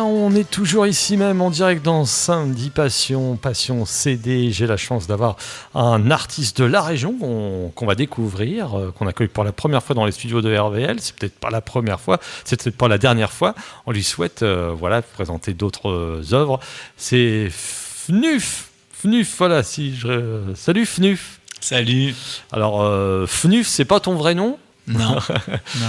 on est toujours ici même en direct dans Samedi Passion, Passion CD. J'ai la chance d'avoir un artiste de la région qu'on va découvrir, qu'on accueille pour la première fois dans les studios de RVL. C'est peut-être pas la première fois, c'est peut-être pas la dernière fois. On lui souhaite de présenter d'autres œuvres. C'est Fnuf. Fnuf, voilà. Salut Fnuf. Salut. Alors, Fnuf, c'est pas ton vrai nom ? Non,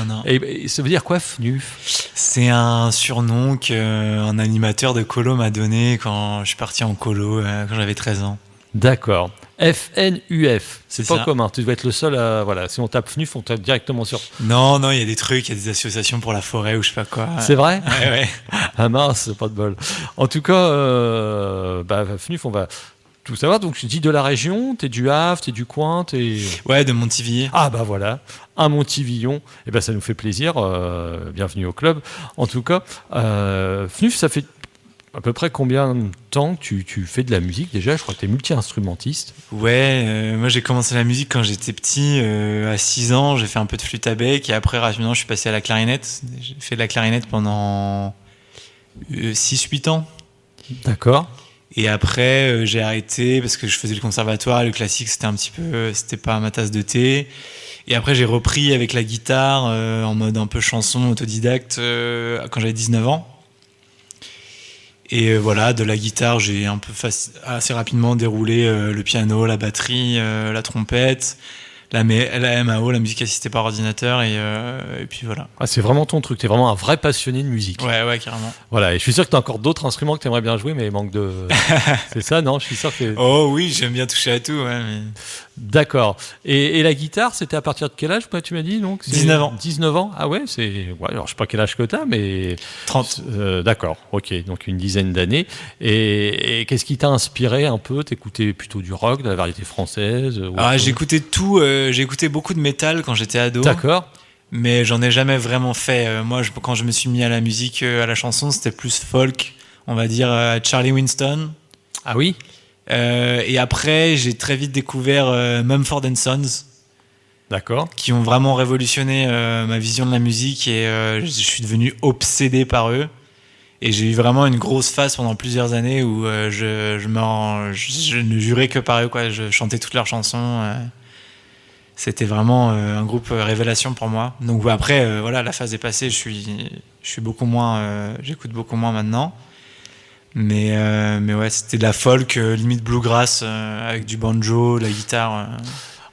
non. Et ça veut dire quoi, Fnuf ? C'est un surnom qu'un animateur de colo m'a donné quand je suis parti en colo, quand j'avais 13 ans. D'accord. FNUF, c'est pas ça. commun. Tu dois être le seul à... Voilà, si on tape FNUF, on tape directement sur... Non, il y a des trucs, il y a des associations pour la forêt ou je sais pas quoi. C'est vrai ? Ouais. Ah mince, pas de bol. En tout cas, FNUF, on va tout savoir. Donc, je dis de la région, t'es du Havre, t'es du coin, t'es... Ouais, de Montivilliers. Ah bah voilà, un Montivillon. Eh ben ça nous fait plaisir. Bienvenue au club. En tout cas, FNUF, ça fait à peu près combien de temps que tu fais de la musique déjà ? Je crois que tu es multi-instrumentiste. Ouais, moi j'ai commencé la musique quand j'étais petit, à 6 ans, j'ai fait un peu de flûte à bec et après rapidement je suis passé à la clarinette. J'ai fait de la clarinette pendant 6-8 ans. D'accord. Et après j'ai arrêté parce que je faisais le conservatoire, le classique c'était pas ma tasse de thé. Et après j'ai repris avec la guitare en mode un peu chanson autodidacte quand j'avais 19 ans. Et voilà, de la guitare, j'ai un peu assez rapidement déroulé le piano, la batterie, la trompette, la MAO, la musique assistée par ordinateur, et puis voilà. Ah, c'est vraiment ton truc, t'es vraiment un vrai passionné de musique. Ouais, carrément. Voilà, et je suis sûr que t'as encore d'autres instruments que t'aimerais bien jouer, mais il manque de... C'est ça, non ? Je suis sûr que... Oh oui, j'aime bien toucher à tout, ouais. Mais... D'accord. Et la guitare, c'était à partir de quel âge, tu m'as dit donc ? 19 ans. 19 ans ? Ah ouais, c'est... Ouais, alors je sais pas quel âge que t'as, mais... 30. D'accord, ok, donc une dizaine d'années. Et qu'est-ce qui t'a inspiré un peu ? T'écoutais plutôt du rock, de la variété française J'écoutais tout, j'ai écouté beaucoup de métal quand j'étais ado. D'accord. Mais j'en ai jamais vraiment fait. Moi, quand je me suis mis à la musique, à la chanson, c'était plus folk, on va dire Charlie Winston. Ah oui ? Et après, j'ai très vite découvert Mumford & Sons. D'accord. Qui ont vraiment révolutionné ma vision de la musique et je suis devenu obsédé par eux. Et j'ai eu vraiment une grosse phase pendant plusieurs années où je ne jurais que par eux, quoi. Je chantais toutes leurs chansons. C'était vraiment un groupe révélation pour moi. Donc après, voilà, la phase est passée. Je suis beaucoup moins, j'écoute beaucoup moins maintenant. Mais ouais, c'était de la folk, limite bluegrass, avec du banjo, la guitare.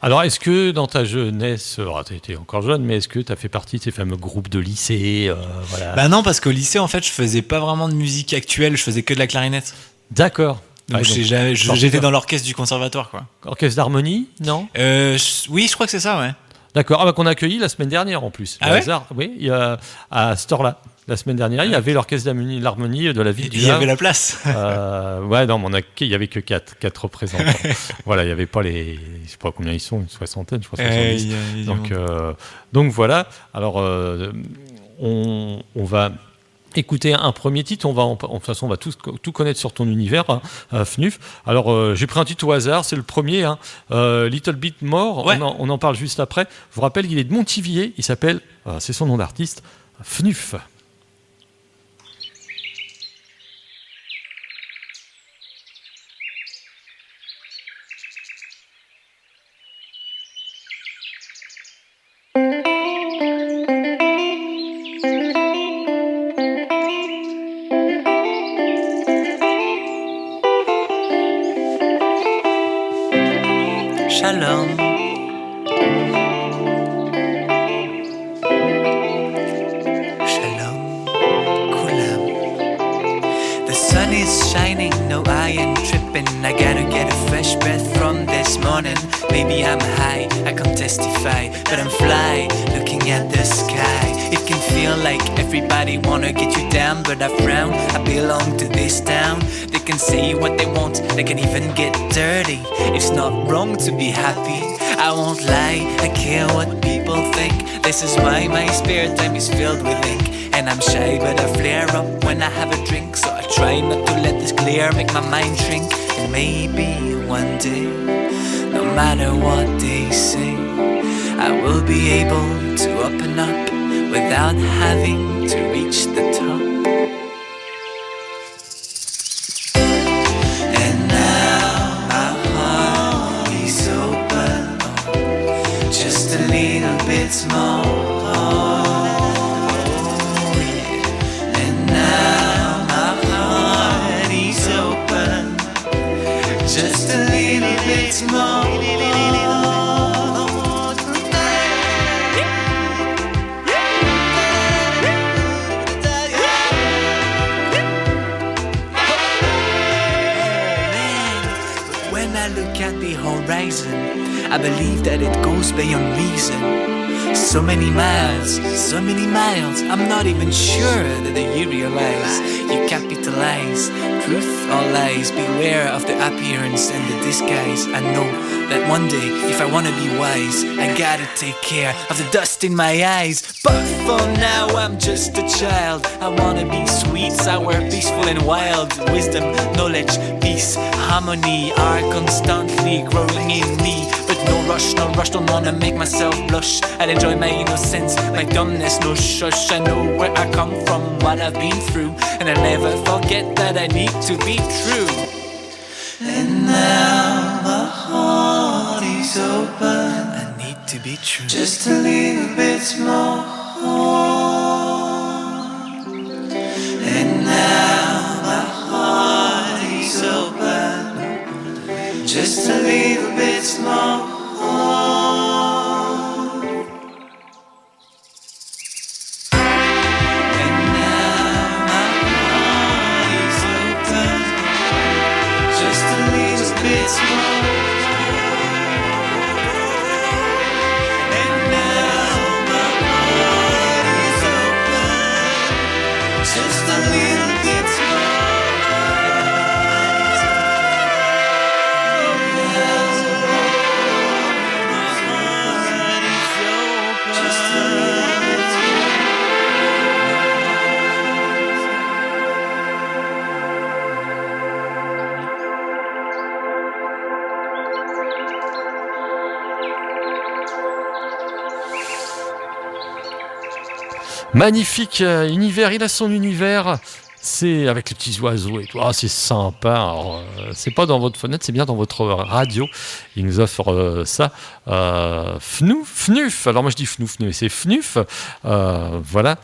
Alors, est-ce que dans ta jeunesse, tu étais encore jeune, mais est-ce que tu as fait partie de ces fameux groupes de lycée voilà. Bah non, parce qu'au lycée, en fait, je faisais pas vraiment de musique actuelle, je faisais que de la clarinette. D'accord. Donc, j'étais dans l'orchestre du conservatoire, quoi. Orchestre d'harmonie, non ? Oui, je crois que c'est ça, ouais. D'accord, qu'on a accueilli la semaine dernière en plus. Ah ouais ? Hasard, oui, il y a, à Store-là. La semaine dernière, il y avait l'orchestre d'harmonie de la ville du Havre. Il y avait la place. Ouais, non, mais il y avait que 4 représentants. Voilà, il y avait pas les, je sais pas combien ils sont, une soixantaine, je crois 70. Donc voilà. Alors on va écouter un premier titre. De toute façon, on va tout connaître sur ton univers, Fnuf. Alors j'ai pris un titre au hasard, c'est le premier, Little Bit More. Ouais. On en parle juste après. Je vous rappelle qu'il est de Montivilliers. Il s'appelle, c'est son nom d'artiste, Fnuf. Shalom. Shalom. Kulam. The sun is shining, no I am tripping. I gotta get a fresh breath from this morning. Maybe I'm high, I can't testify, but I'm fly, looking at the sky. It can feel like everybody wanna get you down, but I frown, I belong to this town. They can say what they want, they can even get dirty. It's not wrong to be happy, I won't lie, I care what people think. This is why my spare time is filled with ink. And I'm shy but I flare up when I have a drink. So I try not to let this glare make my mind shrink. And maybe one day, no matter what they say, I will be able to open up without having to reach the top. just a little bit more. And now my heart is open, just a little bit more. When I look at the horizon, I believe that it goes beyond reason. So many miles, I'm not even sure that you realize. You capitalize, truth or lies. Beware of the appearance and the disguise. I know that one day, if I wanna be wise, I gotta take care of the dust in my eyes. But for now, I'm just a child. I wanna be sweet, sour, peaceful and wild. Wisdom, knowledge, peace, harmony are constantly growing in me. But no rush, don't wanna make myself blush. I'll enjoy my innocence, my dumbness, no shush. I know where I come from, what I've been through, and I'll never forget that I need to be true. And now my heart is open, I need to be true, just a little bit more. And now my heart is open, just a little bit more. Magnifique univers, il a son univers. C'est avec les petits oiseaux et tout. Ah, c'est sympa. Alors, c'est pas dans votre fenêtre, c'est bien dans votre radio. Il nous offre ça. Fnuf. Alors moi je dis Fnuf, mais c'est Fnuf. Voilà.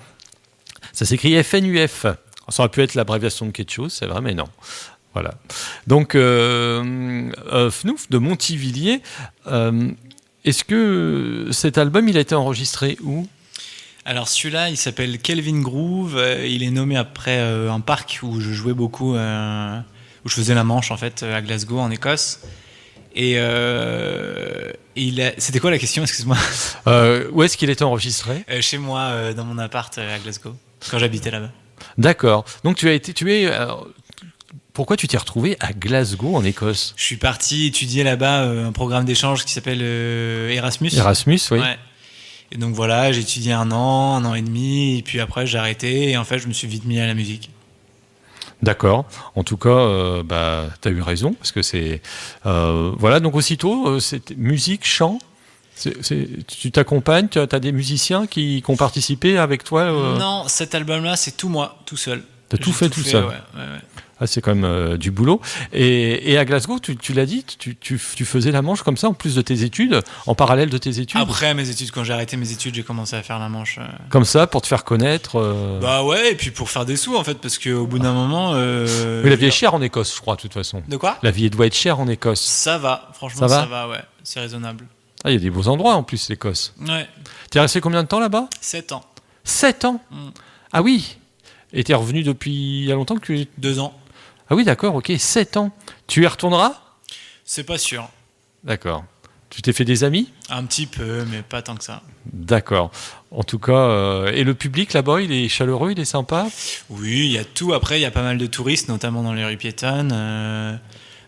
Ça s'écrit FNUF. Ça aurait pu être l'abréviation de quelque chose, c'est vrai, mais non. Voilà. Donc Fnuf de Montivilliers. Est-ce que cet album il a été enregistré où ? Alors celui-là, il s'appelle Kelvin Groove. Il est nommé après un parc où je jouais beaucoup, où je faisais la manche en fait à Glasgow en Écosse. Et c'était quoi la question, excuse-moi? Où est-ce qu'il était enregistré? Chez moi, dans mon appart à Glasgow, quand j'habitais là-bas. D'accord. Donc pourquoi tu t'es retrouvé à Glasgow en Écosse? Je suis parti étudier là-bas un programme d'échange qui s'appelle Erasmus. Erasmus, oui. Ouais. Et donc voilà, j'ai étudié un an et demi, et puis après j'ai arrêté, et en fait je me suis vite mis à la musique. D'accord. En tout cas, tu as eu raison, parce que c'est... voilà, donc aussitôt, c'est musique, chant, tu t'accompagnes, tu as des musiciens qui ont participé avec toi Non, cet album-là, c'est tout moi, tout seul. T'as tout fait tout seul. Ouais. Ah, c'est quand même du boulot. Et à Glasgow, tu l'as dit, tu faisais la manche comme ça, en plus de tes études, en parallèle de tes études? Après mes études, quand j'ai arrêté mes études, j'ai commencé à faire la manche. Comme ça, pour te faire connaître Bah ouais, et puis pour faire des sous, en fait, parce qu'au bout d'un moment... Oui, la vie est chère en Écosse, je crois, de toute façon. De quoi? La vie doit être chère en Écosse. Ça va, franchement, ça va, ouais. C'est raisonnable. Ah, il y a des beaux endroits, en plus, l'Écosse. Ouais. T'es resté combien de temps là-bas? 7 ans. 7 ans? Ah oui. Et t'es revenu depuis il y a longtemps que 2 ans. Ah oui, d'accord, ok, 7 ans. Tu y retourneras? C'est pas sûr. D'accord. Tu t'es fait des amis? Un petit peu, mais pas tant que ça. D'accord. En tout cas, et le public là-bas, il est chaleureux, il est sympa? Oui, il y a tout. Après, il y a pas mal de touristes, notamment dans les rues piétonnes.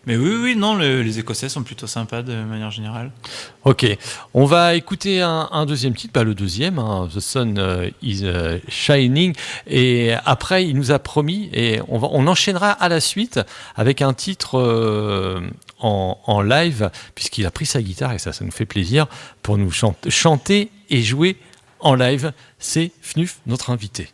Mais oui, non, les Écossais sont plutôt sympas de manière générale. Ok, on va écouter un deuxième titre, le deuxième, The Sun is Shining, et après il nous a promis, et on enchaînera à la suite avec un titre en live, puisqu'il a pris sa guitare, et ça nous fait plaisir, pour nous chanter et jouer en live. C'est Fnuf, notre invité.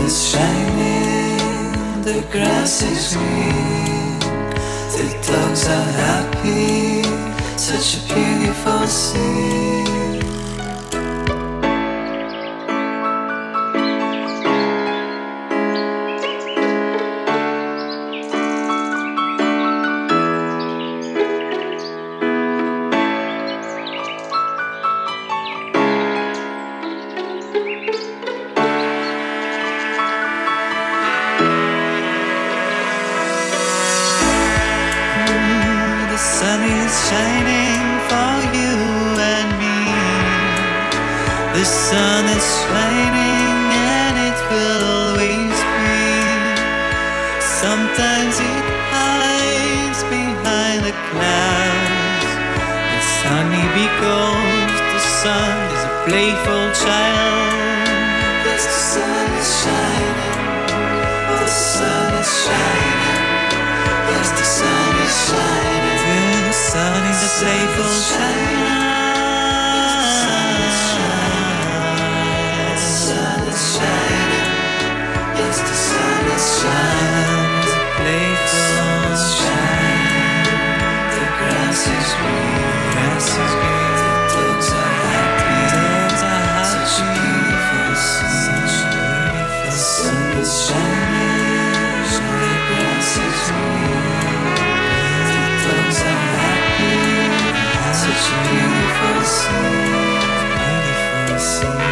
is shining, the grass is green, the dogs are happy, such a beautiful scene. Shining for you and me. The sun is shining and it will always be. Sometimes it hides behind the clouds. It's sunny because the sun is a playful child. Yes, the sun is shining. The sun is shining. Yes, the sun is shining. The sun is a playful child. The sun is shining. Yes, the sun is shining. It's a playful child. The grass is green. The grass is green. The dogs are happy. The dogs are happy. Such a beautiful scene. The sun is shining. The grass is green. The dogs are happy. Such a beautiful scene. Beautiful scene.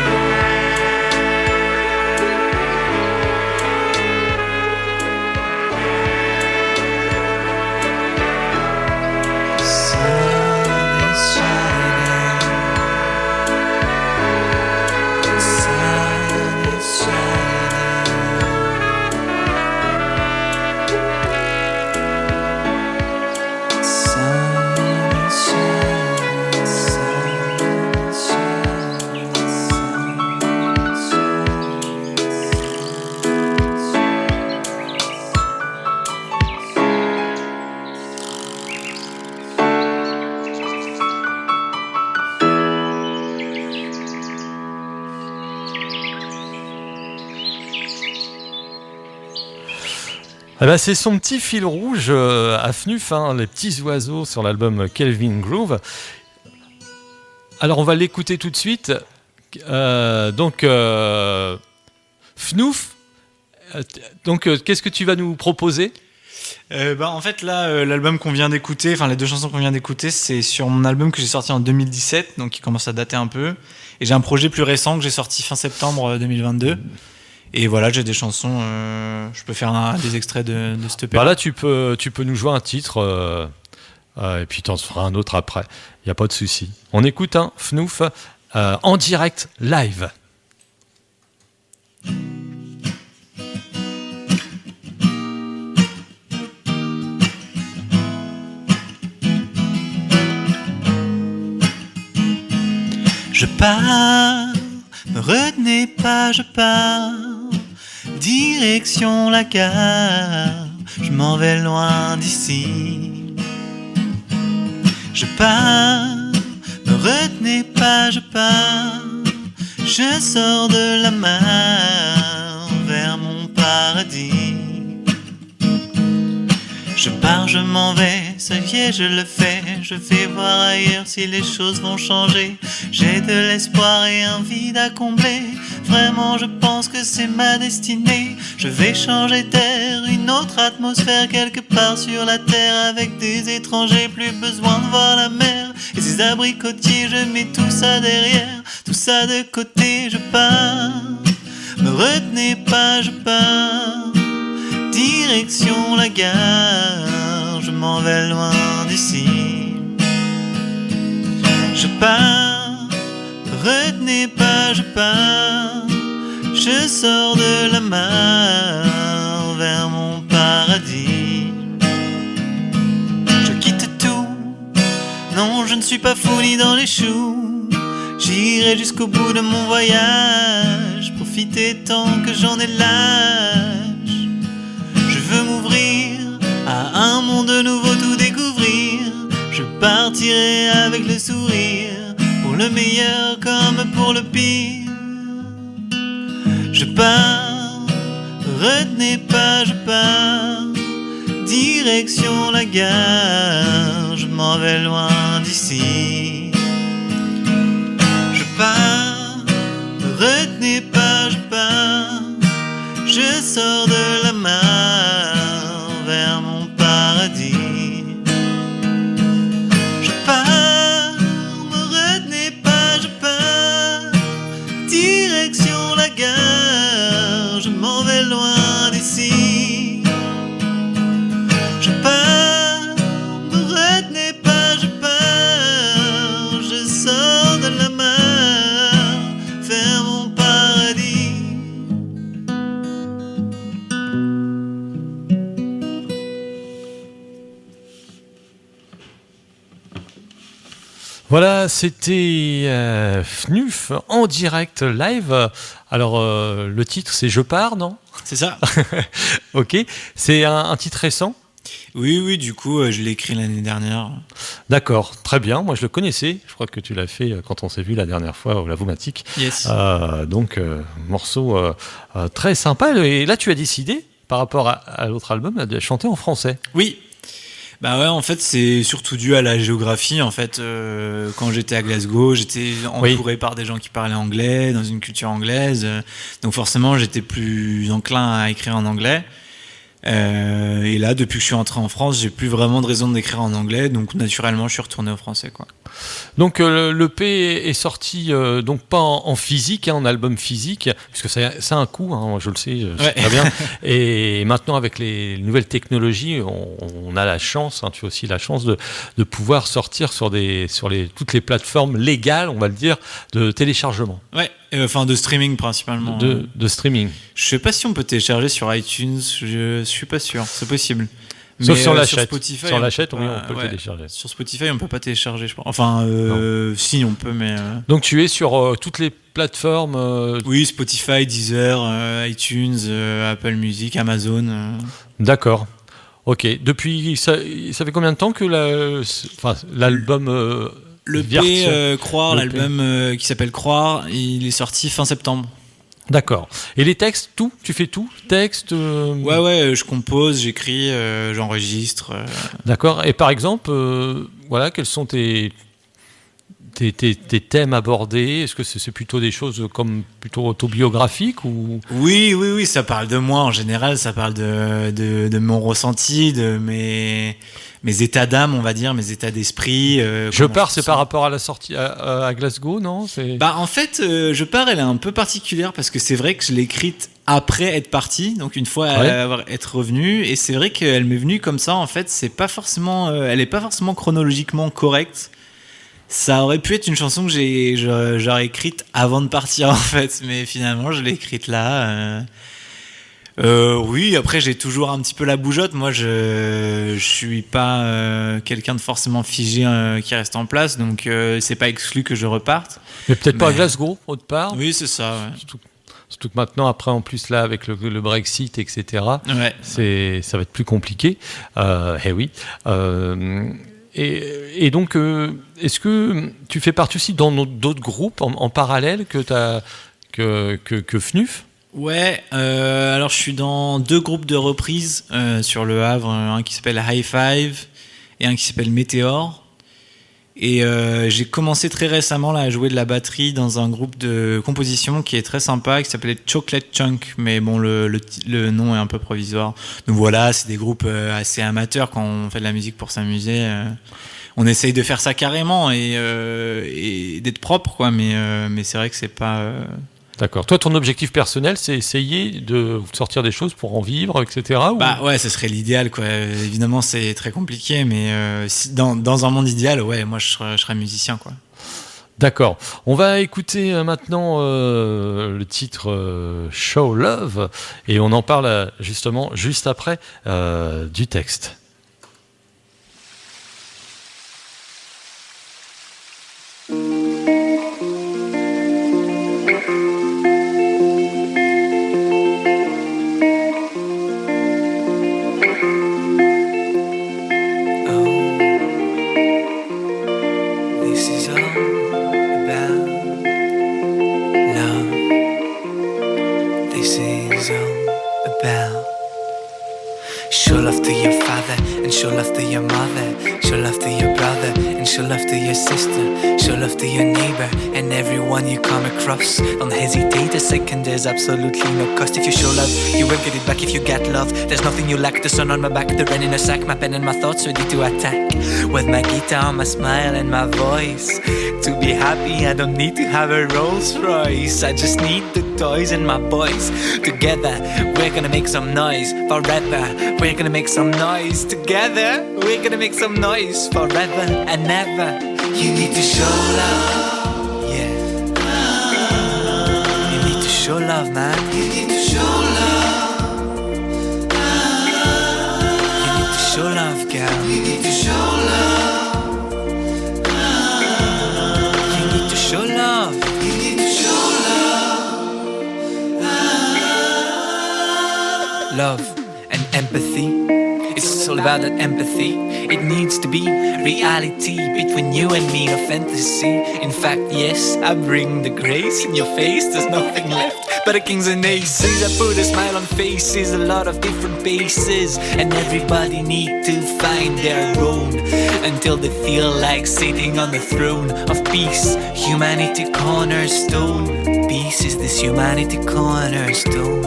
Eh ben, c'est son petit fil rouge à FNUF, hein, les petits oiseaux sur l'album Kelvin Groove. Alors on va l'écouter tout de suite. FNUF, qu'est-ce que tu vas nous proposer ? En fait là l'album qu'on vient d'écouter, enfin les deux chansons qu'on vient d'écouter, c'est sur mon album que j'ai sorti en 2017, donc qui commence à dater un peu, et j'ai un projet plus récent que j'ai sorti fin septembre 2022. Et voilà, j'ai des chansons, je peux faire des extraits de cette EP. Bah là tu peux nous jouer un titre et puis t'en feras un autre après, il n'y a pas de souci. On écoute un FNUF en direct live. Je pars, ne retenez pas, je pars, direction la gare, je m'en vais loin d'ici. Je pars, ne retenez pas, je pars, je sors de la mer vers mon paradis. Je pars, je m'en vais, ça y est, je le fais. Je vais voir ailleurs si les choses vont changer. J'ai de l'espoir et un vide à combler. Vraiment, je pense que c'est ma destinée. Je vais changer d'air, une autre atmosphère quelque part sur la terre. Avec des étrangers, plus besoin de voir la mer. Et ces abricotiers, je mets tout ça derrière. Tout ça de côté, je pars. Me retenez pas, je pars. Direction la gare, je m'en vais loin d'ici. Je pars, retenez pas, je pars. Je sors de la mer vers mon paradis. Je quitte tout, non je ne suis pas fou ni dans les choux. J'irai jusqu'au bout de mon voyage, profiter tant que j'en ai l'âge. Je veux m'ouvrir à un monde nouveau, tout découvrir. Je partirai avec le sourire, pour le meilleur comme pour le pire. Je pars, retenez pas, je pars, direction la gare, je m'en vais loin d'ici. Je pars, ne retenez pas, je pars, je sors de la mare vers mon paradis. Je pars, ne retenez pas, je pars, direction la gare, je m'en vais loin d'ici. Je pars, ne retenez pas, je pars, je sors de la mer vers mon paradis. Voilà, c'était FNUF en direct live. Alors, le titre, c'est Je pars, non? C'est ça. Ok. C'est un titre récent? Oui, du coup, je l'ai écrit l'année dernière. D'accord, très bien. Moi, je le connaissais. Je crois que tu l'as fait quand on s'est vu la dernière fois au Lavomatique. Yes. Donc, morceau très sympa. Et là, tu as décidé, par rapport à l'autre album, de chanter en français. Oui. Bah ouais, en fait, c'est surtout dû à la géographie. En fait, quand j'étais à Glasgow, j'étais entouré par des gens qui parlaient anglais, dans une culture anglaise. Donc forcément, j'étais plus enclin à écrire en anglais. Et là, depuis que je suis entré en France, j'ai plus vraiment de raison d'écrire en anglais. Donc naturellement, je suis retourné au français, quoi. Donc l'EP est sorti donc pas en physique, en album physique, puisque c'est un coût, hein, je le sais, très bien. Et maintenant avec les nouvelles technologies, on a la chance, hein, tu as aussi la chance de pouvoir sortir sur toutes les plateformes légales, on va le dire, de téléchargement. Ouais, enfin de streaming principalement. De streaming. Je sais pas si on peut télécharger sur iTunes, je suis pas sûr, c'est possible. Sauf si on l'achète. Sur Spotify, on l'achète, oui, on peut le télécharger. Sur Spotify, on peut pas télécharger, je pense. Enfin, si, on peut, mais... Donc tu es sur toutes les plateformes Oui, Spotify, Deezer, iTunes, Apple Music, Amazon. D'accord. Ok. Depuis, ça fait combien de temps que l'album... L'EP Croire, l'album qui s'appelle Croire, il est sorti fin septembre. D'accord. Et les textes, tout? Tu fais tout? Texte Ouais, je compose, j'écris, j'enregistre. D'accord. Et par exemple, voilà, quels sont tes thèmes abordés? Est-ce que c'est plutôt des choses comme plutôt autobiographiques ou... Oui, ça parle de moi en général, ça parle de mon ressenti, de mes états d'âme, on va dire, mes états d'esprit. Je pars, c'est par rapport à la sortie à Glasgow, non? Bah en fait, Je pars, elle est un peu particulière parce que c'est vrai que je l'ai écrite après être parti, donc une fois être revenu, et c'est vrai qu'elle m'est venue comme ça. En fait, c'est pas forcément, elle est pas forcément chronologiquement correcte. Ça aurait pu être une chanson que j'aurais écrite avant de partir en fait, mais finalement je l'ai écrite là. Oui, après j'ai toujours un petit peu la bougeotte. Moi, je suis pas quelqu'un de forcément figé qui reste en place, donc c'est pas exclu que je reparte. Mais peut-être pas à Glasgow, autre part. Oui, c'est ça. Ouais. Surtout que maintenant, après, en plus là, avec le Brexit, etc., ça va être plus compliqué. Oui. Et donc, est-ce que tu fais partie aussi dans d'autres groupes en parallèle que FNUF? Ouais, alors je suis dans 2 groupes de reprises sur Le Havre, un qui s'appelle High Five et un qui s'appelle Météor. Et j'ai commencé très récemment là, à jouer de la batterie dans un groupe de composition qui est très sympa, qui s'appelait Chocolate Chunk, mais bon, le nom est un peu provisoire. Donc voilà, c'est des groupes assez amateurs quand on fait de la musique pour s'amuser. On essaye de faire ça carrément et d'être propre, quoi, mais c'est vrai que c'est pas... D'accord. Toi, ton objectif personnel, c'est essayer de sortir des choses pour en vivre, etc. Bah ouais, ce serait l'idéal, quoi. Évidemment, c'est très compliqué, mais dans un monde idéal, ouais, moi, je serais musicien, quoi. D'accord. On va écouter maintenant le titre Show Love et on en parle justement juste après du texte. bell. Show love to your father and show love to your mother. Show love to your brother and show love to your sister. Show love to your neighbor and everyone you come across. Don't hesitate a second, there's absolutely no cost. If you show love, you will get it back if you get love. There's nothing you lack, the sun on my back, the rain in a sack, my pen and my thoughts ready to attack. With my guitar, my smile and my voice. To be happy, I don't need to have a Rolls Royce. I just need the toys and my boys. Together, we're gonna make some noise forever. We're gonna make some noise together. We're gonna make some noise forever and ever. You need to show love, yeah. You need to show love, man. You need to show love. You need to show love, girl. You need to show love. You need to show love. You need to show love. Love and empathy. It's all about that empathy. It needs to be reality between you and me, no fantasy. In fact, yes, I bring the grace in your face. There's nothing left but a kings and aces. I put a smile on faces, a lot of different faces, and everybody need to find their own until they feel like sitting on the throne of peace. Humanity cornerstone. Peace is this humanity cornerstone.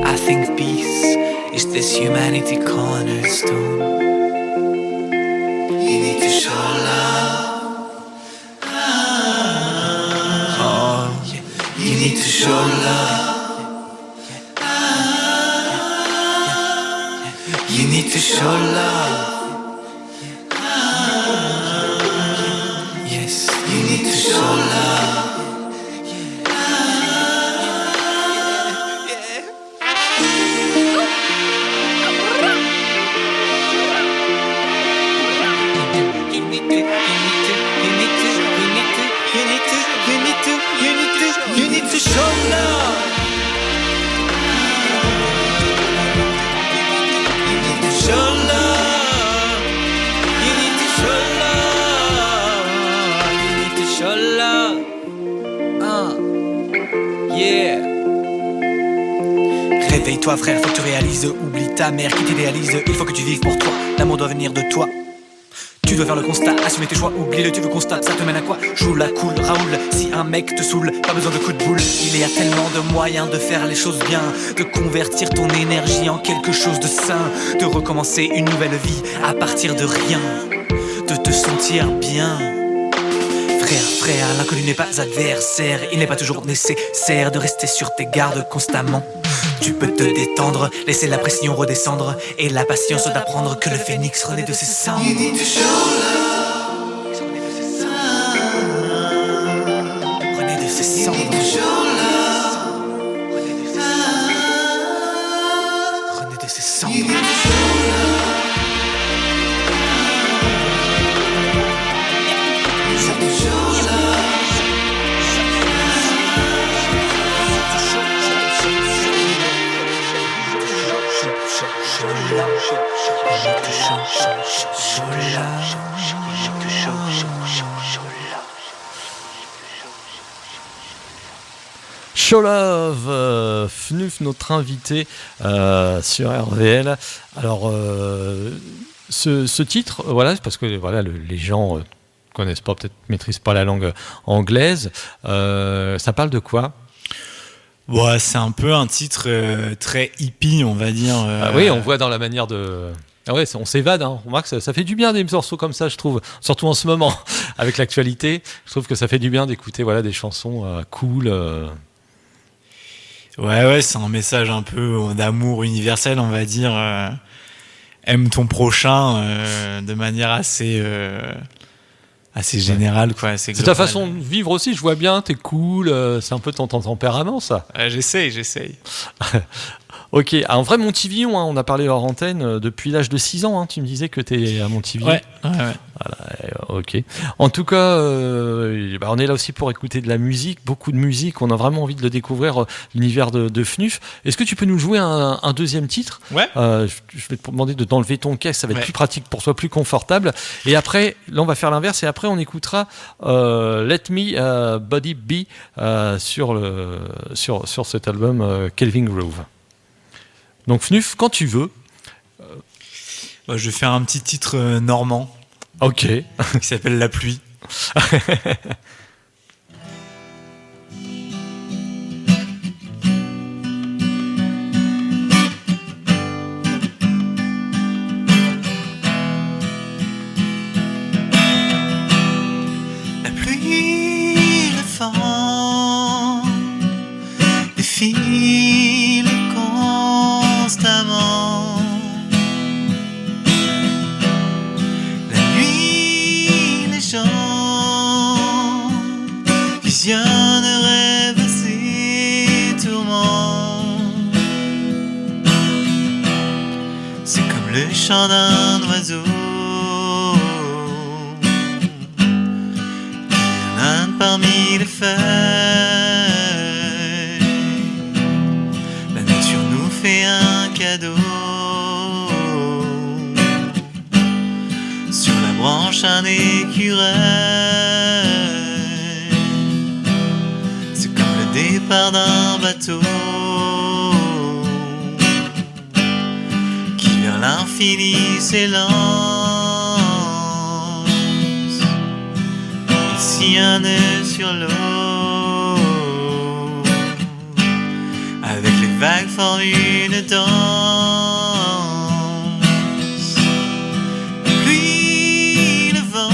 I think peace is this humanity cornerstone. You need to show love. Oh, you need to show love. You need to show love. Yes, you need to show love. You need to show love. You need to show love. You need to show love. You need to show love. Yeah. Réveille-toi frère, faut que tu réalises. Oublie ta mère qui t'idéalise. Il faut que tu vives pour toi. L'amour doit venir de toi. Tu dois faire le constat, assumer tes choix, oublie-le, tu veux constat, ça te mène à quoi? Joue la cool, Raoul, si un mec te saoule, pas besoin de coup de boule. Il y a tellement de moyens de faire les choses bien, de convertir ton énergie en quelque chose de sain, de recommencer une nouvelle vie à partir de rien, de te sentir bien. Frère, l'inconnu n'est pas adversaire. Il n'est pas toujours nécessaire de rester sur tes gardes constamment. Tu peux te détendre, laisser la pression redescendre et la patience d'apprendre que le phénix renaît de ses cendres. You need to show love. Renaît de ses cendres. Renaît de ses cendres. Renaît de ses cendres. Show Love, Fnuf, notre invité sur RVL. Alors, ce titre, voilà, parce que voilà, les gens connaissent pas, peut-être maîtrisent pas la langue anglaise. Ça parle de quoi? Ouais, c'est un peu un titre très hippie, on va dire. Ah oui, on voit dans la manière de... Ah ouais, on s'évade, hein. On remarque que ça fait du bien des morceaux comme ça, je trouve. Surtout en ce moment, avec l'actualité. Je trouve que ça fait du bien d'écouter voilà, des chansons cool. Ouais, c'est un message un peu d'amour universel, on va dire. Aime ton prochain de manière assez générale, quoi. Assez c'est ta façon de vivre aussi, je vois bien, t'es cool, c'est un peu ton tempérament, ça. J'essaye. Ok, un vrai Montivillon, hein, on a parlé hors antenne depuis l'âge de 6 ans, hein, tu me disais que tu es à Montivillon. Ouais. Ok. En tout cas, on est là aussi pour écouter de la musique, beaucoup de musique, on a vraiment envie de le découvrir, l'univers de FNUF. Est-ce que tu peux nous jouer un deuxième titre ? Ouais. Je vais te demander d'enlever ton casque, ça va être plus pratique pour toi, plus confortable. Et après, là on va faire l'inverse, et après on écoutera Let Me Body Be sur cet album Kelvin Groove. Donc FNUF, quand tu veux. Je vais faire un petit titre normand. Ok. Qui s'appelle La Pluie. La pluie, le vent défile constamment. La nuit, les gens visionnent, rêvent ces tourments. C'est comme le chant d'un oiseau parmi les feuilles. La nature nous fait un cadeau. Sur la branche un écureuil. C'est comme le départ d'un bateau qui vers l'infini s'élance. Sillonne sur l'eau, avec les vagues forment une danse. La pluie, le vent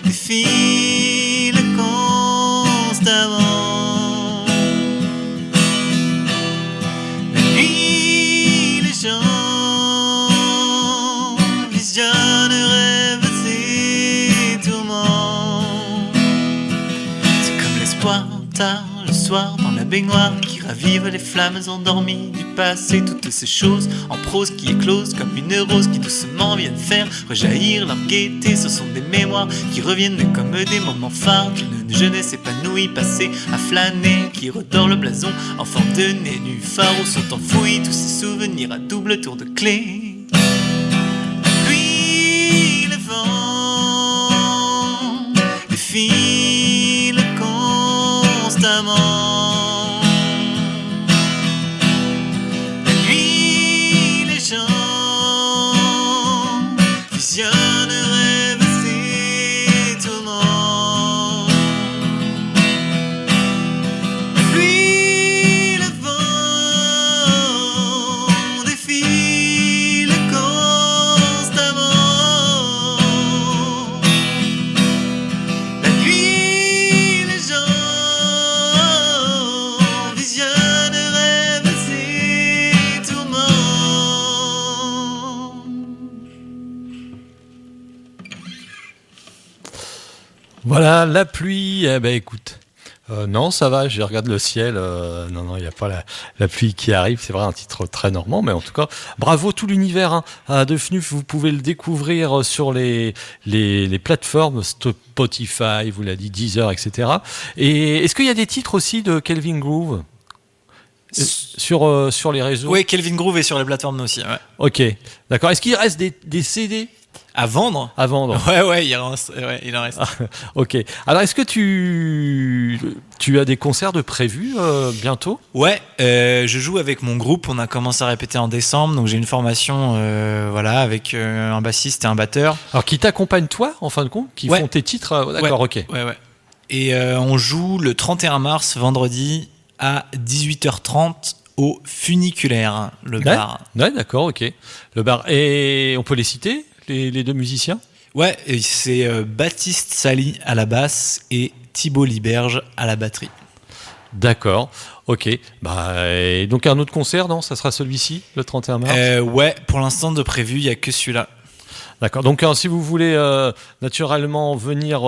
défile constamment. La nuit, les gens visionnent, rêvent. C'est comme l'espoir tard le soir dans la baignoire qui ravive les flammes endormies du passé. Toutes ces choses en prose qui éclosent comme une rose qui doucement viennent faire rejaillir leur gaieté. Ce sont des mémoires qui reviennent comme des moments phares d'une jeunesse épanouie passée à flâner, qui redore le blason en forme de nénuphar où sont enfouis tous ces souvenirs à double tour de clé. Défile constamment. La nuit, les gens visionnent, rêvent ces tourments. La pluie, le vent défile constamment. Voilà, la pluie. Eh ben écoute, non, ça va, je regarde le ciel. Non, il n'y a pas la pluie qui arrive. C'est vrai, un titre très normand, mais en tout cas, bravo tout l'univers de FNUF. Vous pouvez le découvrir sur les plateformes Spotify, vous l'a dit, Deezer, etc. Et est-ce qu'il y a des titres aussi de Kelvin Groove sur les réseaux? Oui, Kelvin Groove est sur les plateformes aussi. Ouais. Ok, d'accord. Est-ce qu'il reste des CD à vendre? Ouais, il en reste. Ok. Alors, est-ce que tu as des concerts de prévus bientôt? Ouais, je joue avec mon groupe. On a commencé à répéter en décembre, donc j'ai une formation avec un bassiste et un batteur. Alors, qui t'accompagnent toi, en fin de compte, qui font tes titres? D'accord, ok. Ouais. Et on joue le 31 mars, vendredi, à 18h30 au Funiculaire, le bar. Ouais, d'accord, ok. Le bar. Et on peut les citer, les deux musiciens? Ouais, c'est Baptiste Sali à la basse et Thibaut Liberge à la batterie. D'accord, ok. Et donc un autre concert, non? Ça sera celui-ci, le 31 mars? Ouais, pour l'instant de prévu, il n'y a que celui-là. D'accord. Donc, si vous voulez naturellement venir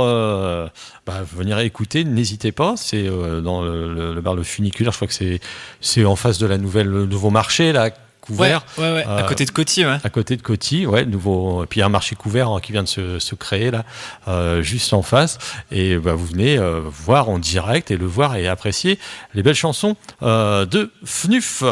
écouter, n'hésitez pas. C'est dans le bar Le Funiculaire. Je crois que c'est en face de le nouveau marché là, couvert. Ouais. À côté de Coty, ouais. À côté de Coty, ouais, nouveau. Puis il y a un marché couvert qui vient de se créer là, juste en face. Et vous venez voir en direct et le voir et apprécier les belles chansons de FNUF.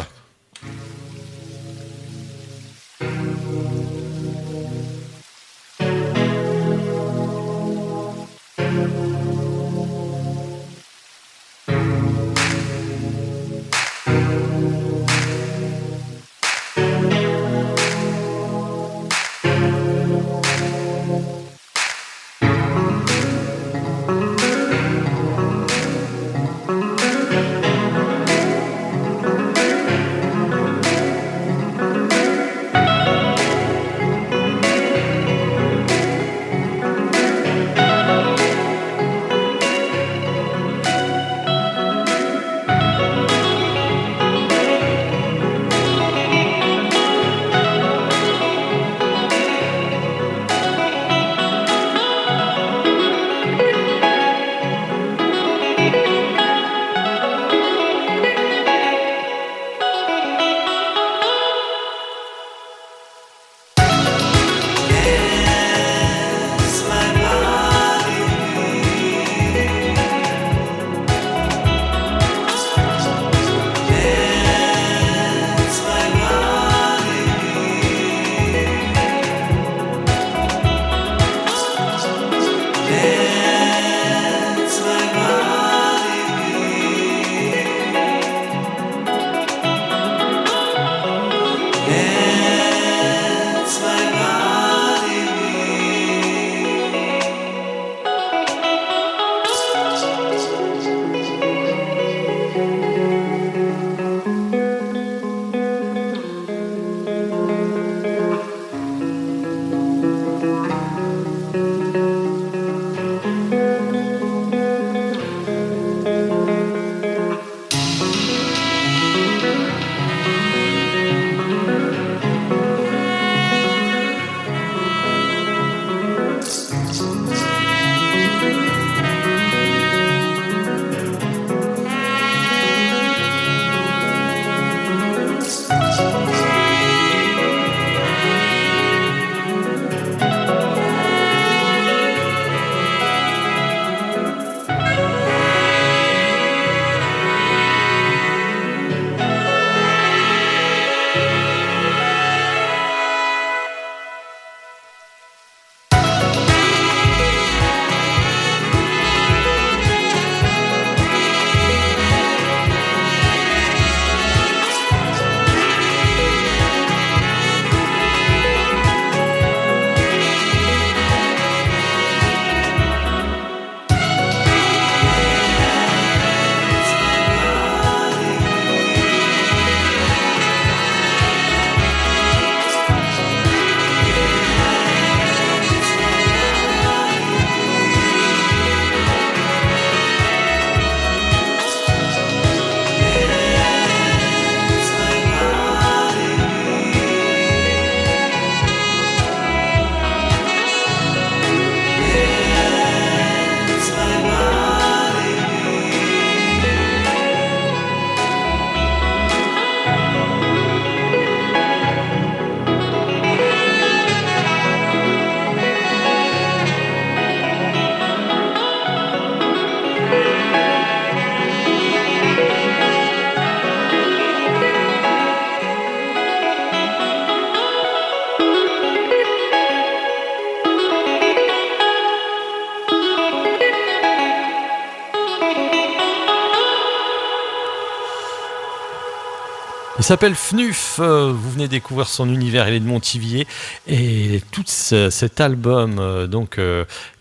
Il s'appelle FNUF, vous venez découvrir son univers, il est de Montivier et tout cet album,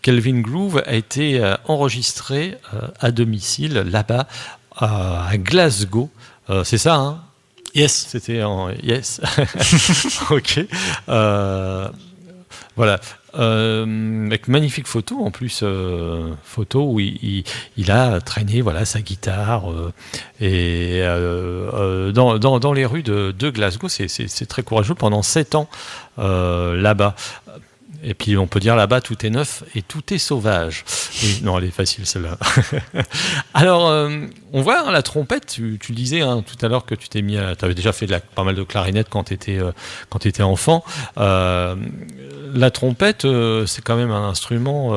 Kelvin Groove, a été enregistré à domicile là-bas à Glasgow. C'est ça, hein? Yes. C'était en yes. Ok. Voilà. Avec magnifique photo en plus, photo où il a traîné sa guitare et dans les rues de Glasgow. C'est très courageux pendant 7 ans là-bas. Et puis on peut dire là-bas tout est neuf et tout est sauvage. Oui, non, elle est facile celle-là. Alors, on voit la trompette, tu le disais tout à l'heure que tu t'es mis tu avais déjà fait pas mal de clarinette quand tu étais enfant. La trompette, c'est quand même un instrument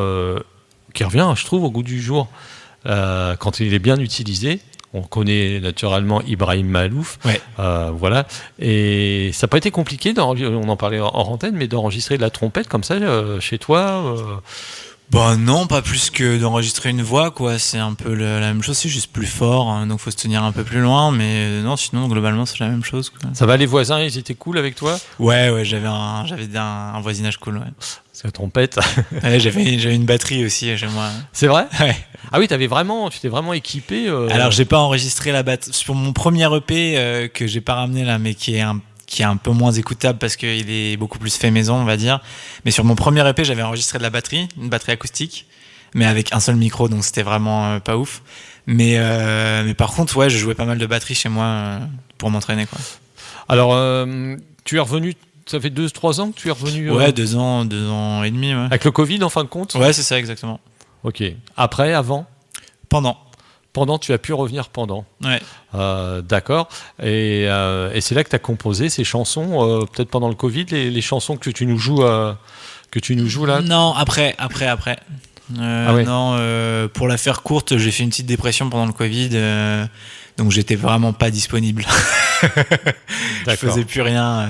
qui revient, je trouve, au goût du jour quand il est bien utilisé. On connaît naturellement Ibrahim Malouf, Ouais. voilà. Et ça n'a pas été compliqué, on en parlait hors antenne, mais d'enregistrer de la trompette comme ça chez toi Bah non, pas plus que d'enregistrer une voix, quoi. C'est un peu la même chose, c'est juste plus fort, hein, donc faut se tenir un peu plus loin. Mais non, sinon globalement c'est la même chose, quoi. Ça va, les voisins, ils étaient cool avec toi? Ouais, j'avais un voisinage cool, ouais. C'est la trompette. Ouais, j'avais une batterie aussi chez moi. C'est vrai? Ouais. Ah oui, tu t'es vraiment équipé. Alors j'ai pas enregistré la batterie sur mon premier EP que j'ai pas ramené là, mais qui est un peu moins écoutable parce qu'il est beaucoup plus fait maison, on va dire. Mais sur mon premier EP, j'avais enregistré de la batterie, une batterie acoustique, mais avec un seul micro, donc c'était vraiment pas ouf. Mais par contre, ouais, je jouais pas mal de batterie chez moi pour m'entraîner, quoi. Alors, tu es revenu, ça fait 2-3 ans que tu es revenu Ouais, 2 ans et demi, ouais. avec le Covid en fin de compte? Ouais, c'est ça, exactement. Ok. Après, avant? Pendant, Tu as pu revenir pendant. ouais. D'accord. Et c'est là que tu as composé ces chansons, peut-être pendant le Covid, les chansons que tu nous joues là. Non, après. Ah ouais. Non, pour la faire courte, j'ai fait une petite dépression pendant le Covid, donc j'étais vraiment pas disponible. Je D'accord. faisais plus rien,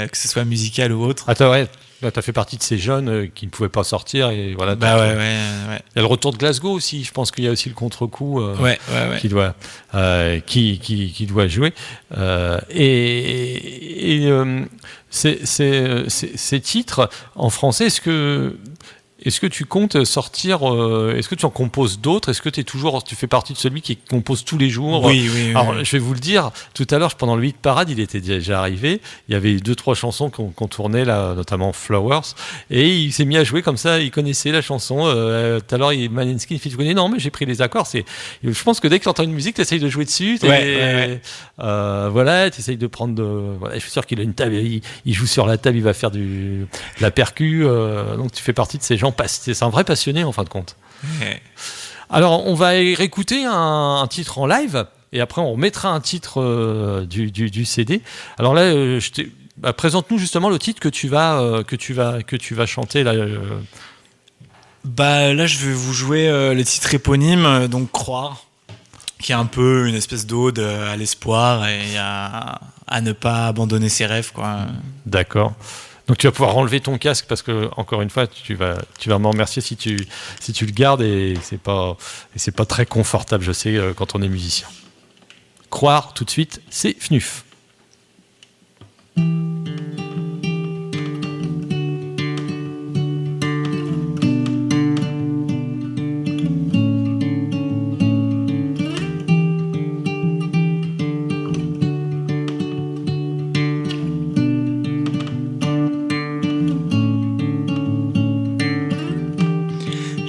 que ce soit musical ou autre. Attends, ouais. Là, t'as fait partie de ces jeunes qui ne pouvaient pas sortir et voilà. Bah ouais. Il y a le retour de Glasgow aussi. Je pense qu'il y a aussi le contre-coup Ouais. qui doit jouer. Ces titres en français, est-ce que tu comptes sortir est-ce que tu en composes d'autres? Est-ce que tu fais partie de celui qui compose tous les jours? Oui. Alors, je vais vous le dire, tout à l'heure, pendant le hit parade, il était déjà arrivé. Il y avait 2-3 chansons qu'on tournait, là, notamment Flowers. Et il s'est mis à jouer comme ça. Il connaissait la chanson. Tout à l'heure, Maneskin, il fait, tu connais? Non, mais j'ai pris les accords. Je pense que dès que tu entends une musique, tu essayes de jouer dessus. Ouais. Voilà, tu essayes de prendre voilà, je suis sûr qu'il a une table. Il joue sur la table, il va faire de la percu. Donc, tu fais partie de ces gens. C'est un vrai passionné, en fin de compte. Ouais. Alors, on va réécouter un titre en live. Et après, on remettra un titre du CD. Alors là, présente-nous justement le titre que tu vas chanter là. Bah là, je vais vous jouer le titre éponyme, donc Croire, qui est un peu une espèce d'ode à l'espoir et à ne pas abandonner ses rêves, quoi. D'accord. Donc tu vas pouvoir enlever ton casque parce que, encore une fois, tu vas m'en remercier si tu le gardes et c'est pas très confortable, je sais, quand on est musicien. Croire, tout de suite, c'est FNUF.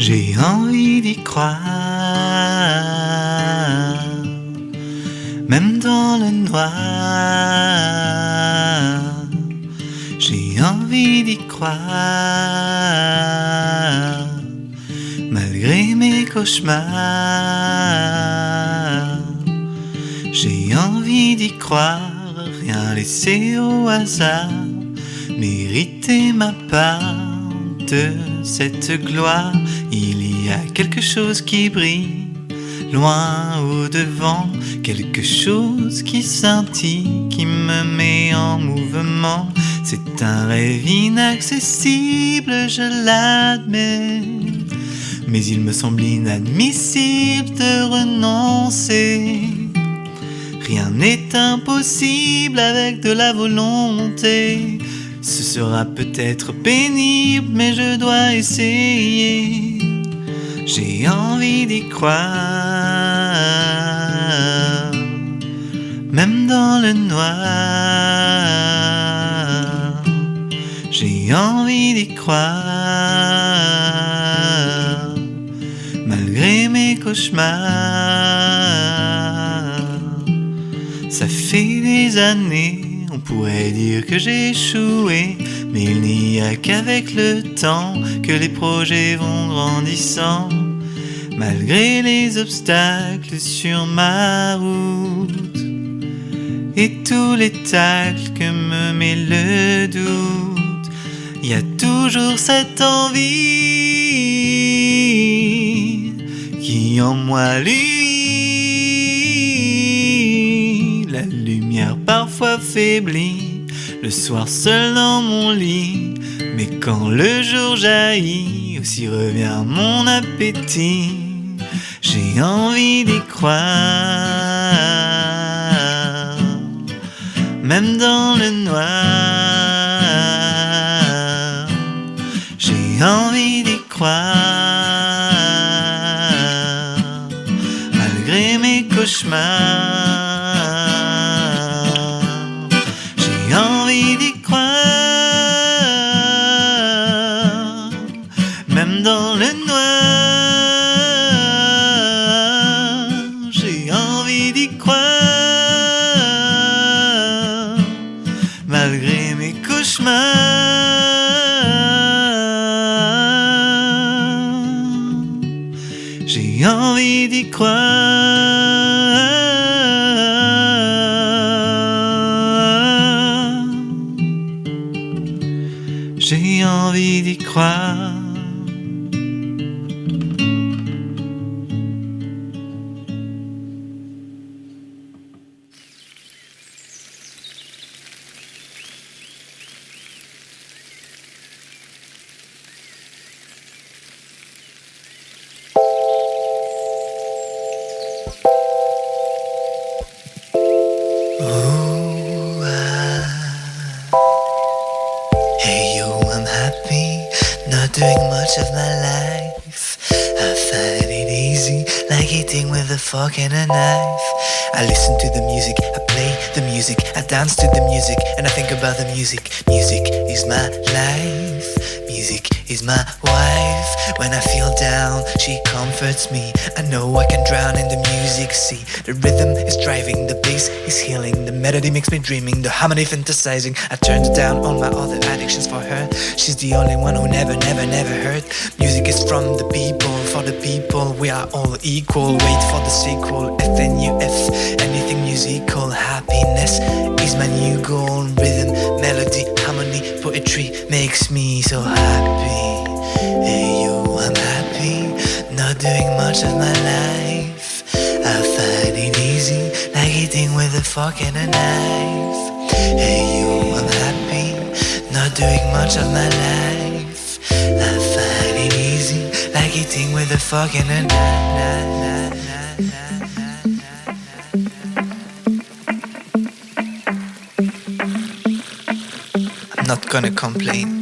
J'ai envie d'y croire, même dans le noir. J'ai envie d'y croire, malgré mes cauchemars. J'ai envie d'y croire, rien laisser au hasard, mériter ma part de cette gloire. Il y a quelque chose qui brille, loin au devant, quelque chose qui scintille, qui me met en mouvement. C'est un rêve inaccessible, je l'admets, mais il me semble inadmissible de renoncer. Rien n'est impossible avec de la volonté. Ce sera peut-être pénible, mais je dois essayer. J'ai envie d'y croire, même dans le noir. J'ai envie d'y croire, malgré mes cauchemars. Ça fait des années, on pourrait dire que j'ai échoué, Mais il n'y a qu'avec le temps que les projets vont grandissant. Malgré les obstacles sur ma route et tous les tacles que me met le doute, il y a toujours cette envie qui en moi luit. La lumière parfois faiblit, le soir seul dans mon lit. Mais quand le jour jaillit, aussi revient mon appétit. J'ai envie d'y croire, même dans le noir. J'ai envie d'y croire, malgré mes cauchemars. J'ai envie d'y croire, même dans le noir. J'ai envie d'y croire, malgré mes cauchemars. J'ai envie d'y croire. J'ai envie d'y croire. Hey yo, I'm happy, not doing much of my life. I find it easy, like eating with a fork and a knife. I listen to the music, I play the music, I dance to the music, and I think about the music. Music is my life, music is my wife. When I feel down, she comforts me. I know I can drown in the music. See, the rhythm is driving, the bass is healing, the melody makes me dreaming, the harmony fantasizing. I turned down all my other addictions for her. She's the only one who never hurt. Music is from the people, for the people. We are all equal. Wait for the sequel. FNUF, anything musical. Happiness is my new goal. Rhythm, melody, harmony, poetry makes me so happy. Hey yo, I'm happy, not doing much of my life. I find it easy, like eating with a fork and a knife. Hey yo, I'm happy, not doing much of my life. I find it easy, like eating with a fork and a knife. I'm not gonna complain.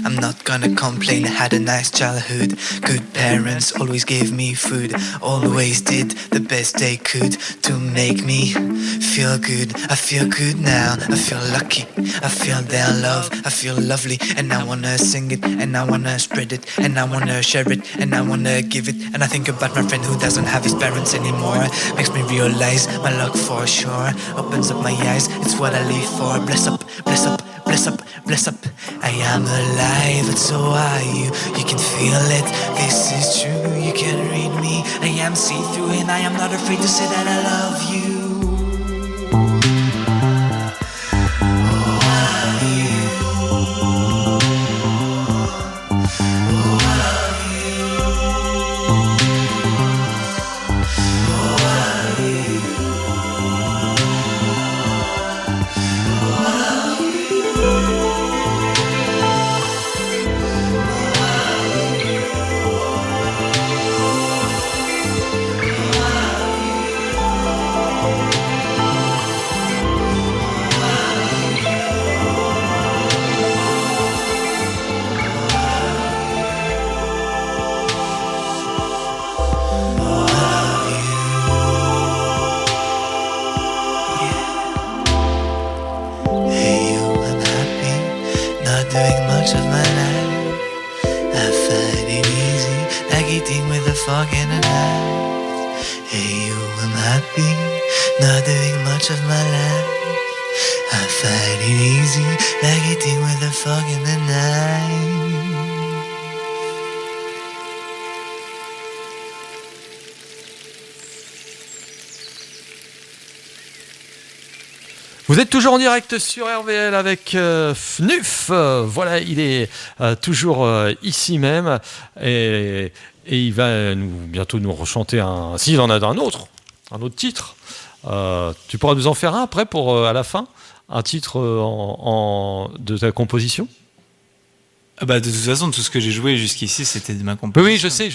I'm not gonna complain, I had a nice childhood. Good parents always gave me food, always did the best they could to make me feel good. I feel good now, I feel lucky, I feel their love, I feel lovely. And I wanna sing it, and I wanna spread it, and I wanna share it, and I wanna give it. And I think about my friend who doesn't have his parents anymore. Makes me realize my luck for sure. Opens up my eyes, it's what I live for. Bless up, bless up, bless up, bless up. I am alive, and so are you. You can feel it, this is true. You can read me, I am see-through, and I am not afraid to say that I love you. Doing much of my life, I find it easy, like eating with a fork and a knife. Hey you, I'm happy, not doing much of my life, I find it easy, like eating with a fork in the night. Vous êtes toujours en direct sur RVL avec Fnuf. Voilà, il est toujours ici même et il va bientôt nous rechanter s'il en a un autre titre. Tu pourras nous en faire un après pour à la fin, un titre de ta composition. Ah bah, de toute façon, tout ce que j'ai joué jusqu'ici, c'était de ma composition. Oui, je sais,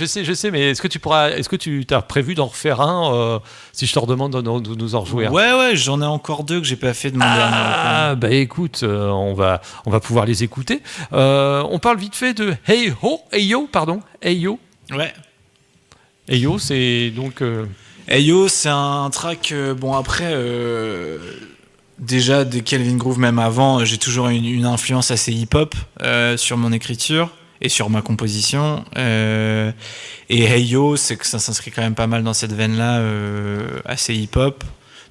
mais est-ce que tu t'as prévu d'en refaire un si je te redemande de nous en rejouer un? Ouais, j'en ai encore 2 que j'ai pas fait de mon dernier. Ah, bah écoute, on va pouvoir les écouter. On parle vite fait de Hey Yo. Ouais. Hey Yo, c'est donc. Hey Yo, c'est un track. Bon, après, déjà, de Kelvin Groove, même avant, j'ai toujours une influence assez hip-hop sur mon écriture et sur ma composition. Et Hey Yo, c'est que ça s'inscrit quand même pas mal dans cette veine-là, assez hip-hop,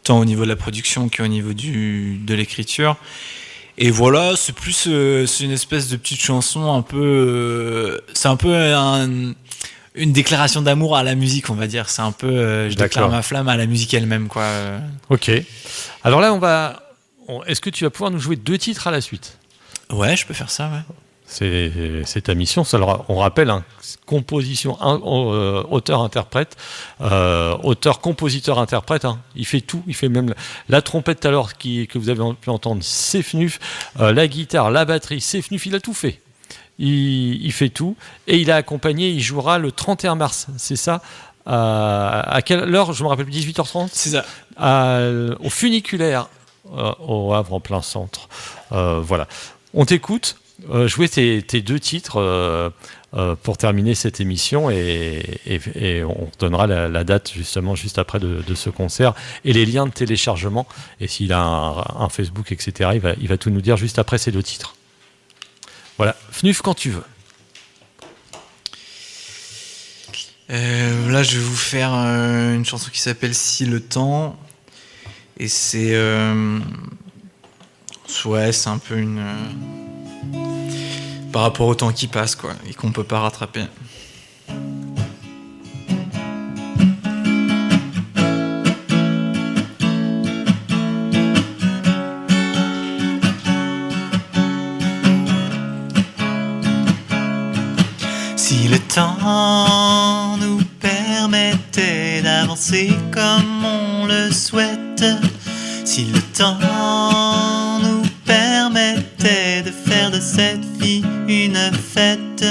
tant au niveau de la production qu'au niveau de l'écriture. Et voilà, c'est plus c'est une espèce de petite chanson un peu. C'est un peu une déclaration d'amour à la musique, on va dire. C'est un peu je déclare ma flamme à la musique elle-même, quoi. Ok. Alors là, est-ce que tu vas pouvoir nous jouer 2 titres à la suite? Ouais, je peux faire ça, ouais. C'est ta mission. Ça, on rappelle, composition, auteur-interprète, auteur-compositeur-interprète. Il fait tout. Il fait même la trompette tout à l'heure que vous avez pu entendre, c'est Fnuf. La guitare, la batterie, c'est Fnuf. Il a tout fait. Il fait tout. Et il a accompagné, il jouera le 31 mars. C'est ça? À quelle heure? Je me rappelle, 18h30. C'est ça. Au funiculaire, au Havre, en plein centre. Voilà. On t'écoute. Jouer tes 2 titres pour terminer cette émission et on donnera la date justement juste après de ce concert et les liens de téléchargement, et s'il a un Facebook, etc. il va tout nous dire juste après ces 2 titres. Voilà, Fnuf, quand tu veux. Là, je vais vous faire une chanson qui s'appelle Si le temps, et c'est c'est un peu une par rapport au temps qui passe, quoi, et qu'on peut pas rattraper. Si le temps nous permettait d'avancer comme on le souhaite, si le temps nous permettait de faire de cette vie une fête,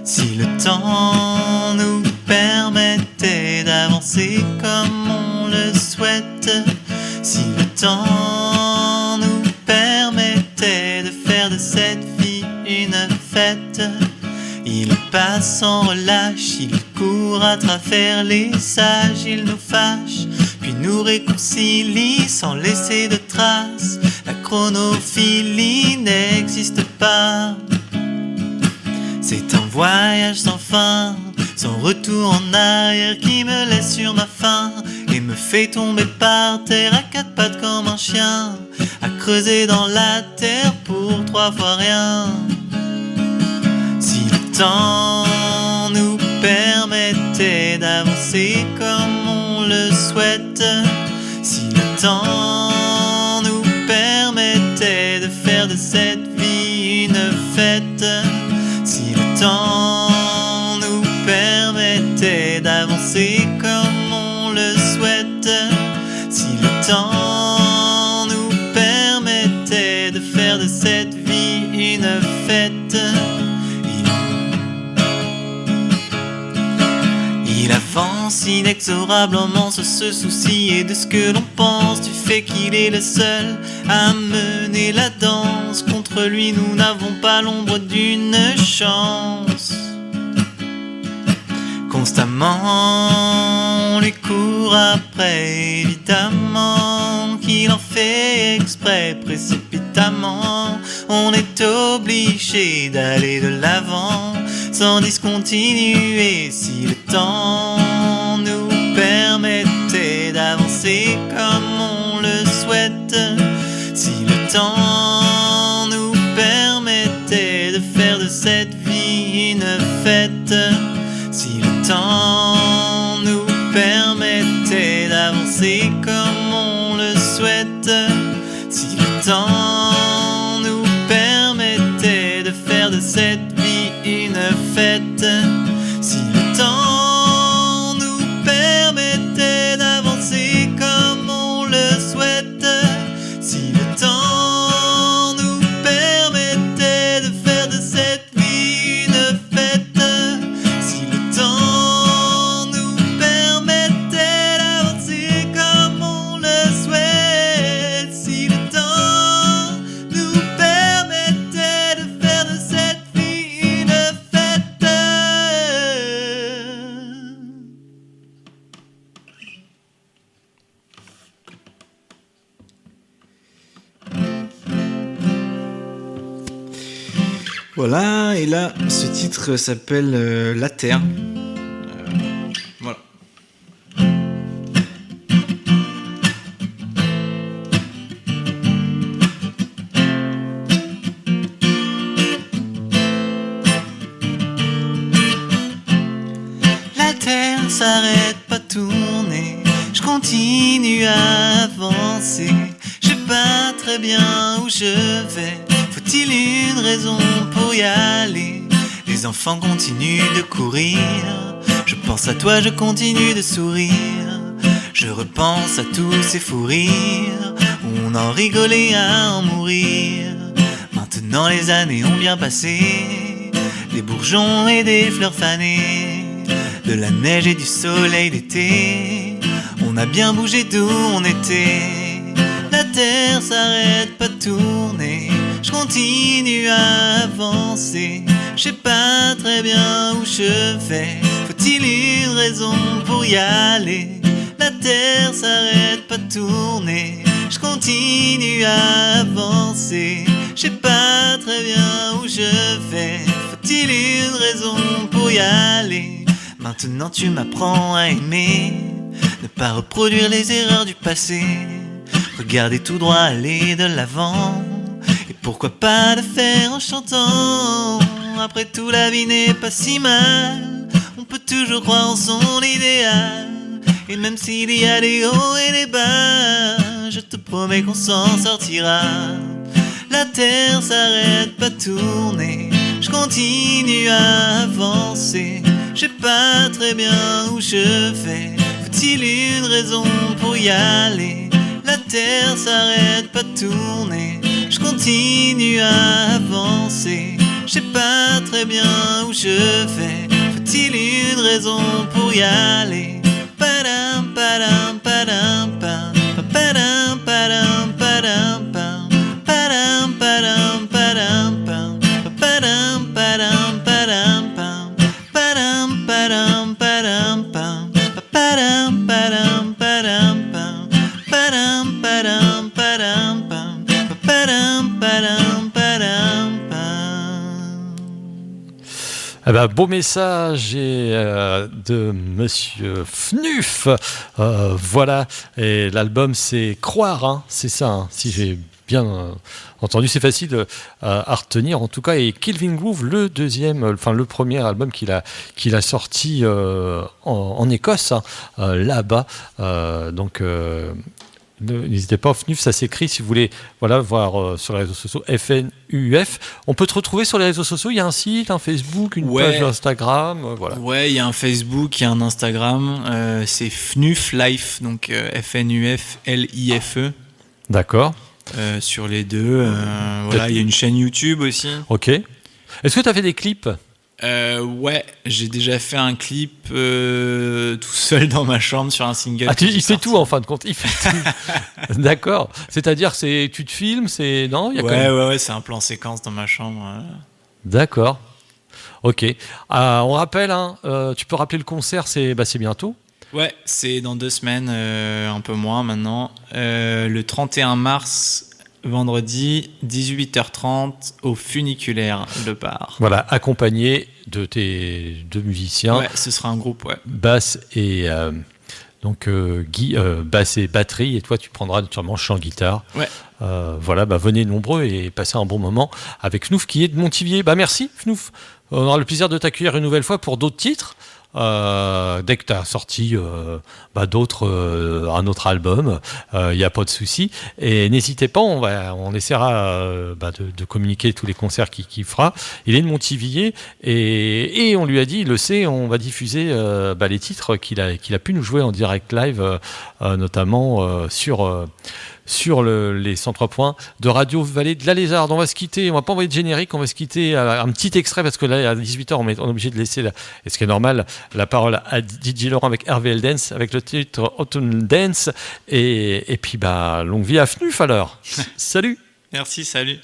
si le temps nous permettait d'avancer comme on le souhaite, si le temps nous permettait de faire de cette vie une fête, il passe sans relâche, il court à travers les sages, il nous fâche, puis nous réconcilie sans laisser de traces. La chronophilie n'existe pas. C'est un voyage sans fin, sans retour en arrière, qui me laisse sur ma faim et me fait tomber par terre à 4 pattes comme un chien, à creuser dans la terre pour 3 fois rien. Si le temps nous permettait d'avancer comme on le souhaite, si le temps nous permettait de faire de cette vie une fête, si le temps nous permettait d'avancer comme on le souhaite, si le temps nous permettait de faire de cette vie une fête, il avance inexorablement sans se soucier de ce que l'on pense, du fait qu'il est le seul à mener la danse. Contre lui, nous n'avons pas l'ombre d'une chance. Constamment, on lui court après, évidemment qu'il en fait exprès, précipitamment. On est obligé d'aller de l'avant sans discontinuer. Si le temps nous permettait d'avancer comme on le souhaite, temps nous permettait d'avancer comme on le souhaite, si le temps nous permettait de faire de cette vie une fête, si le temps nous permettait d'avancer comme on le souhaite, si le temps nous permettait de faire de cette vie une fête, si le temps nous permettait d'avancer comme on le souhaite, si le temps nous permettait de faire de cette vie une fête. Voilà, et là, ce titre s'appelle La Terre. Voilà. La terre s'arrête pas de tourner, je continue à avancer. Je sais pas très bien où je vais, faut-il une raison pour y aller? Les enfants continuent de courir, je pense à toi, je continue de sourire. Je repense à tous ces fous rires où on en rigolait à en mourir. Maintenant les années ont bien passé, des bourgeons et des fleurs fanées, de la neige et du soleil d'été. On a bien bougé d'où on était. La terre s'arrête pas de tourner, je continue à avancer. Je sais pas très bien où je vais, faut-il une raison pour y aller? La terre s'arrête pas de tourner, je continue à avancer. Je sais pas très bien où je vais, faut-il une raison pour y aller? Maintenant tu m'apprends à aimer, ne pas reproduire les erreurs du passé, regarder tout droit, aller de l'avant, et pourquoi pas le faire en chantant. Après tout la vie n'est pas si mal, on peut toujours croire en son idéal. Et même s'il y a des hauts et des bas, je te promets qu'on s'en sortira. La terre s'arrête pas de tourner, je continue à avancer. Je sais pas très bien où je vais, faut-il une raison pour y aller? La terre s'arrête pas de tourner, je continue à avancer. Je sais pas très bien où je vais, faut-il une raison pour y aller? Padam padam padam pam, padam padam padam pam, padam padam padam pam, padam padam padam pam, padam padam padam pam, padam padam padam pam, padam padam padam pam, padam padam padam pam. Eh ben, beau message de Monsieur Fnuf. Voilà, et l'album c'est Croire, hein, c'est ça, hein, si j'ai bien entendu, c'est facile à retenir en tout cas. Et Kelvin Groove, le premier album qu'il a sorti en Écosse, hein, là-bas. N'hésitez pas, FNUF, ça s'écrit si vous voulez voir sur les réseaux sociaux, FNUF. On peut te retrouver sur les réseaux sociaux, il y a un site, un Facebook, une page Instagram, voilà. Ouais, il y a un Facebook, il y a un Instagram, c'est FNUF Life, donc FNUF-LIFE. D'accord. Sur les deux, voilà, il y a une chaîne YouTube aussi. Ok. Est-ce que tu as fait des clips ? Ouais, j'ai déjà fait un clip tout seul dans ma chambre sur un single. Il fait tout en fin de compte, il fait tout. D'accord. C'est-à-dire, tu te filmes, c'est non, il y a ouais, c'est un plan séquence dans ma chambre. Ouais. D'accord. Ok. On rappelle, hein, tu peux rappeler le concert, c'est bientôt. Ouais, c'est dans 2 semaines, un peu moins maintenant. Le 31 mars. Vendredi, 18h30, au funiculaire de Bar. Voilà, accompagné de tes 2 musiciens. Ouais, ce sera un groupe, ouais. Basse et Guy, basse et batterie, et toi tu prendras naturellement chant guitare. Ouais. Voilà, venez nombreux et passez un bon moment avec Fnouf qui est de Montivier. Merci Fnouf. On aura le plaisir de t'accueillir une nouvelle fois pour d'autres titres. dès que tu as sorti un autre album, il n'y a pas de souci. Et n'hésitez pas, on essaiera de communiquer tous les concerts qu'il fera. Il est de Montivilliers et on lui a dit, il le sait, on va diffuser les titres qu'il a pu nous jouer en direct live, notamment sur les 103 points de Radio Vallée de la Lézarde. On va se quitter, on va pas envoyer de générique, on va se quitter à un petit extrait parce que là à 18h on est obligé de laisser, et ce qui est normal, la parole à DJ Laurent avec RVL Dance avec le titre Autumn Dance et puis longue vie à FNUF alors. Salut. Merci, salut.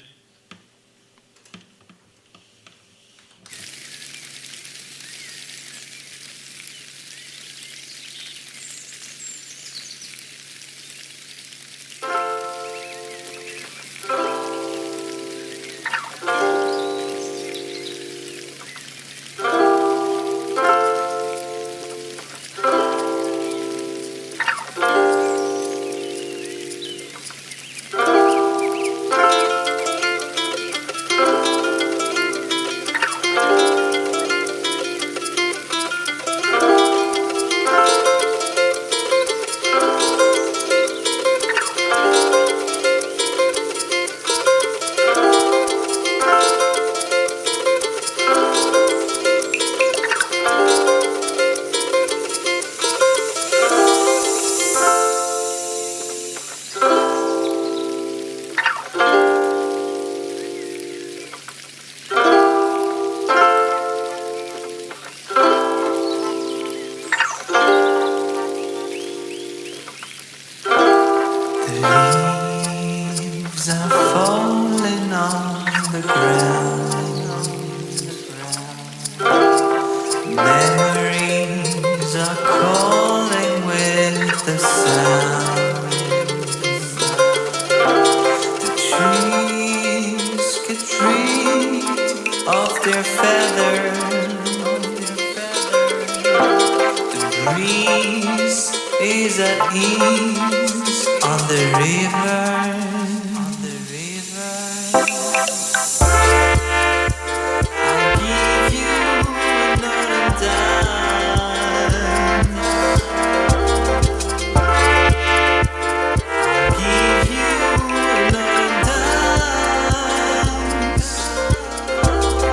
Is at ease on the river.